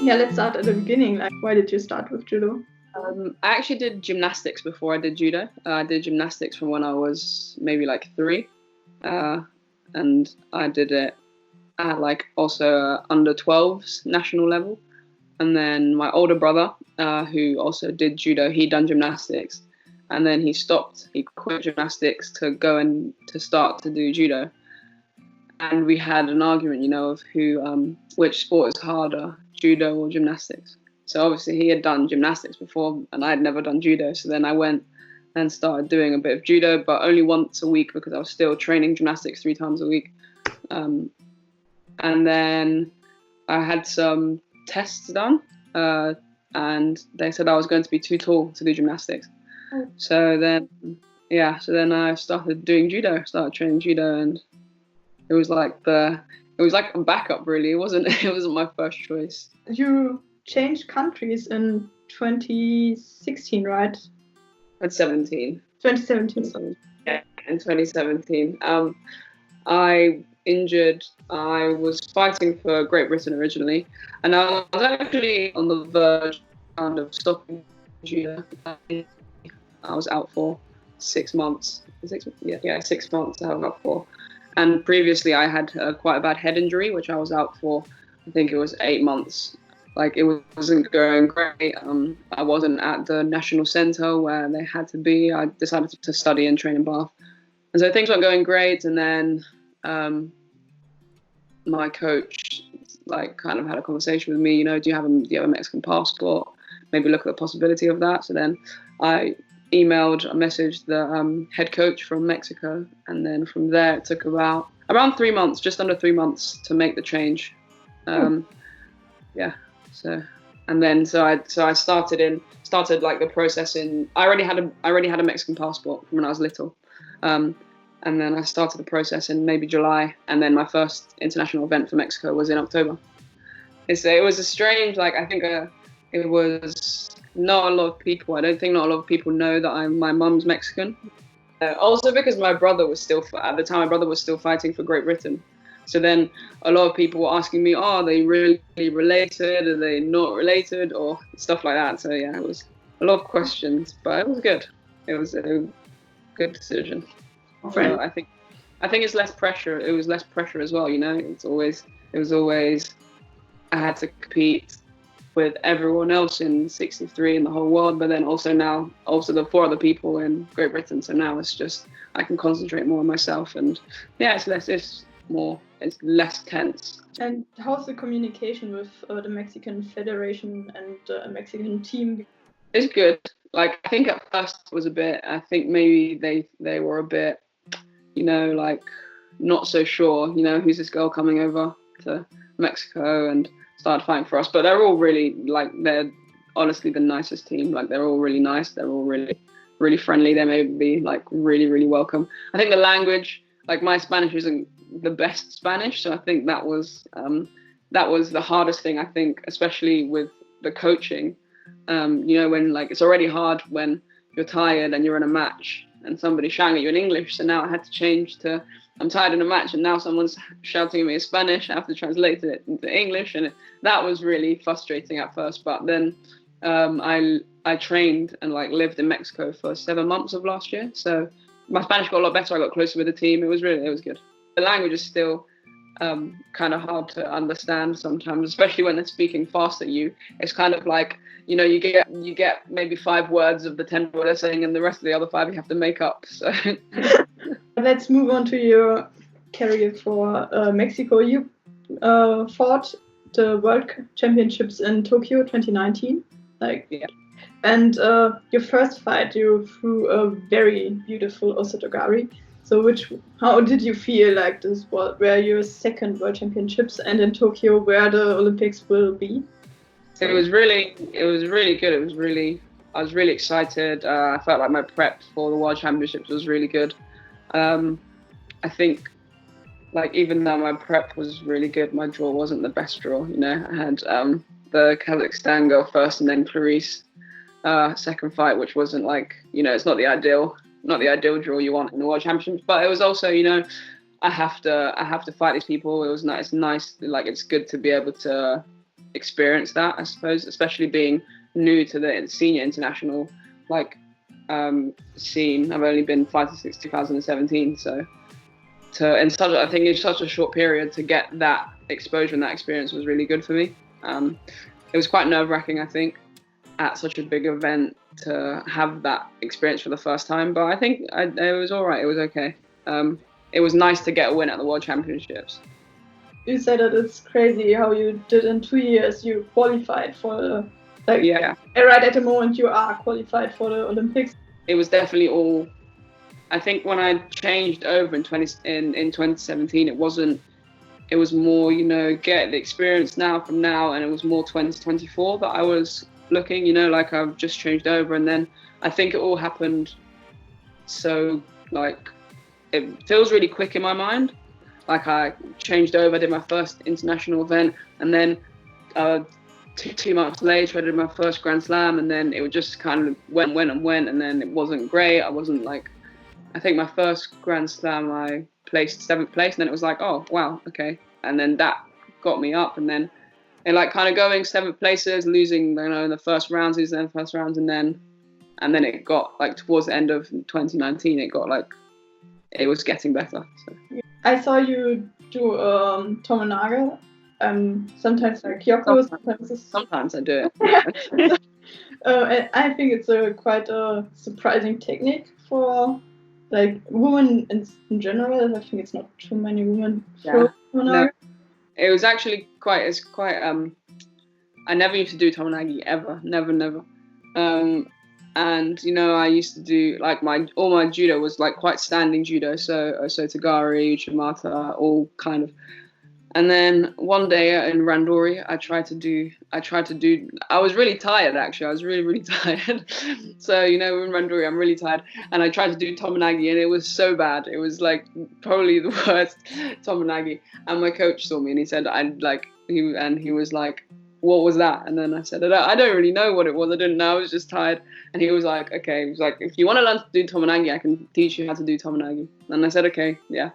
Yeah, let's start at the beginning. Like, why did you start with judo? I actually did gymnastics before I did judo. I did gymnastics from when I was maybe like 3, and I did it at like also under 12s national level. And then my older brother, who also did judo, he done gymnastics, and then he stopped. He quit gymnastics to go and to start to do judo. And we had an argument, of which sport is harder, judo or gymnastics. So obviously he had done gymnastics before and I had never done judo. So then I went and started doing a bit of judo, but only once a week because I was still training gymnastics 3 times a week. And then I had some tests done and they said I was going to be too tall to do gymnastics. So then I started doing judo, started training judo, and it was like a backup really. It wasn't my first choice. You changed countries in 2016, right? 2017. 2017. Yeah, in 2017. I injured. I was fighting for Great Britain originally, and I was actually on the verge of stopping judo. I was out for 6 months. 6 months I was out for. And previously I had quite a bad head injury, which I was out for, I think it was 8 months. Like it wasn't going great. I wasn't at the national centre where they had to be. I decided to study and train in Bath. And so things weren't going great. And then my coach kind of had a conversation with me, do you have a Mexican passport? Maybe look at the possibility of that. So then I messaged the head coach from Mexico, and then from there it took around 3 months, just under 3 months to make the change. So I started like the process in. I already had a Mexican passport from when I was little, and then I started the process in maybe July, and then my first international event for Mexico was in October. It was a strange, I think it was. Not a lot of people. I don't think not a lot of people know that my mum's Mexican. Also because my brother was still fighting for Great Britain. So then a lot of people were asking me, are they really related? Are they not related? Or stuff like that. So yeah, it was a lot of questions, but it was good. It was a good decision. So I think it's less pressure. It was less pressure as well. It was always I had to compete with everyone else in 63 in the whole world, but then also the 4 other people in Great Britain. So now it's just I can concentrate more on myself, and yeah, it's less tense. And how's the communication with the Mexican Federation and the Mexican team? It's good. I think at first it was a bit. I think maybe they were a bit, not so sure. Who's this girl coming over to Mexico and started fighting for us, but they're all really they're honestly the nicest team. They're all really nice. They're all really, really friendly. They may be really, really welcome. I think the language, my Spanish isn't the best Spanish, so I think that was the hardest thing. I think, especially with the coaching, when it's already hard when you're tired and you're in a match and somebody's shouting at you in English. So now I had to change to I'm tired in a match and now someone's shouting at me in Spanish. I have to translate it into English, and that was really frustrating at first. But then I trained and lived in Mexico for 7 months of last year, so my Spanish got a lot better. I got closer with the team. It was good. The language is still kind of hard to understand sometimes, especially when they're speaking fast at you. It's kind of you get maybe 5 words of the 10 words they're saying, and the rest of the other 5 you have to make up. So. Let's move on to your career for Mexico. You fought the World Championships in Tokyo 2019. And your first fight, you threw a very beautiful osotogari. So how did you feel this were your second World Championships, and in Tokyo where the Olympics will be? It was really good. I was really excited. I felt like my prep for the World Championships was really good. I think even though my prep was really good, my draw wasn't the best draw. I had the Kazakhstan girl first and then Clarice second fight, which wasn't it's not the ideal draw you want in the World Championships. But it was also I have to fight these people. It was nice. It's nice. It's good to be able to experience that, I suppose, especially being new to the senior international scene. I've only been 5 to 6 2017, so I think in such a short period to get that exposure and that experience was really good for me. It was quite nerve-wracking, I think, at such a big event to have that experience for the first time, but I think it was all right. It was okay. It was nice to get a win at the World Championships. You said that it's crazy how you did in 2 years. You qualified for right at the moment you are qualified for the Olympics. It was definitely all. I think when I changed over in 2017, it was more, get the experience from now, and it was more 2024 that I was looking, I've just changed over, and then I think it all happened so, it feels really quick in my mind. I changed over, did my first international event, and then 2 months later I did my first Grand Slam, and then it would just kind of went, and then it wasn't great. I wasn't I think my first Grand Slam I placed 7th place, and then it was oh wow, okay, and then that got me up, and then it kind of going 7th places, losing in the first rounds, and then it got towards the end of 2019 it got it was getting better. So. I saw you do Tomonaga, sometimes Kyoko, sometimes I do it. And I think it's quite a surprising technique for women in general. I think it's not too many women throw Tomonaga. No. It was actually quite. I never used to do Tomonagi ever, never. And I used to do all my judo was quite standing judo, so Osotogari, Uchimata, all kind of. And then one day in Randori, I tried to do. I was really tired actually. I was really tired. So in Randori, I'm really tired, and I tried to do Tomonagi, and it was so bad. It was probably the worst Tomonagi. And my coach saw me, and he said, he was like, "What was that?" And then I said, I don't really know what it was. I didn't know. I was just tired. And he was like, "Okay." He was like, "If you want to learn to do Tomonagi, I can teach you how to do Tomonagi." And I said, "Okay, yeah."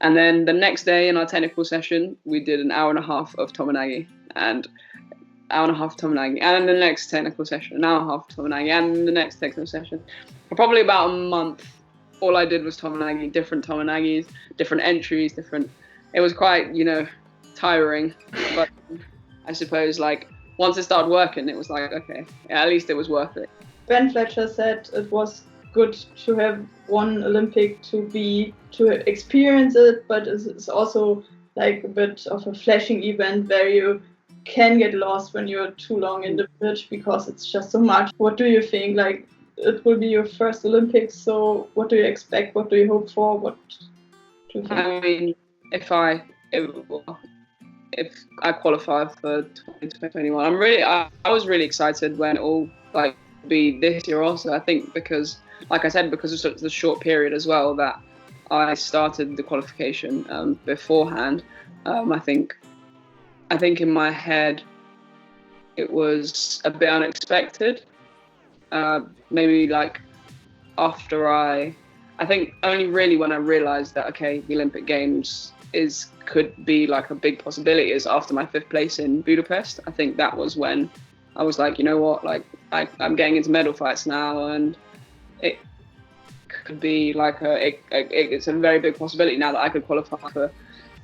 And then the next day in our technical session, we did an hour and a half of Tomonagi, and then the next technical session, an hour and a half of Tomonagi, and the next technical session. For probably about a month, all I did was Tomonagi, different Tomonagis, different entries, it was quite, tiring, but I suppose once it started working, it was okay, at least it was worth it. Ben Fletcher said it was good to have one Olympic to experience it, but it's also a bit of a flashing event where you can get lost when you're too long in the pitch because it's just so much. What do you think? It will be your first Olympics, so what do you expect? What do you hope for? What do you think? I mean, if I qualify for 2021, I was really excited when it all be this year also. I think because, like I said, because of the short period as well that I started the qualification beforehand. I think in my head it was a bit unexpected. Maybe after I think only really when I realised that the Olympic Games could be a big possibility is after my 5th place in Budapest. I think that was when I was you know what, I'm getting into medal fights now, and it could be it's a very big possibility now that I could qualify for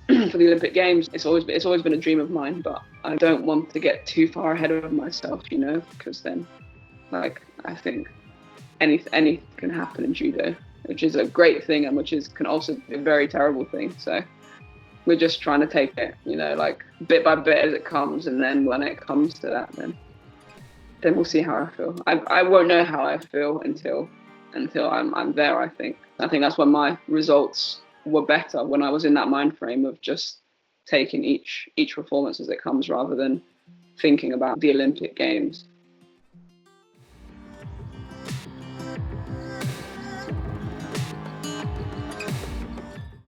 the Olympic Games. It's always been a dream of mine, but I don't want to get too far ahead of myself, because then I think anything can happen in judo, which is a great thing and which can also be a very terrible thing. So we're just trying to take it, bit by bit as it comes, and then when it comes to that, then we'll see how I feel. I won't know how I feel until I'm there. I think that's when my results were better, when I was in that mind frame of just taking each performance as it comes rather than thinking about the Olympic Games.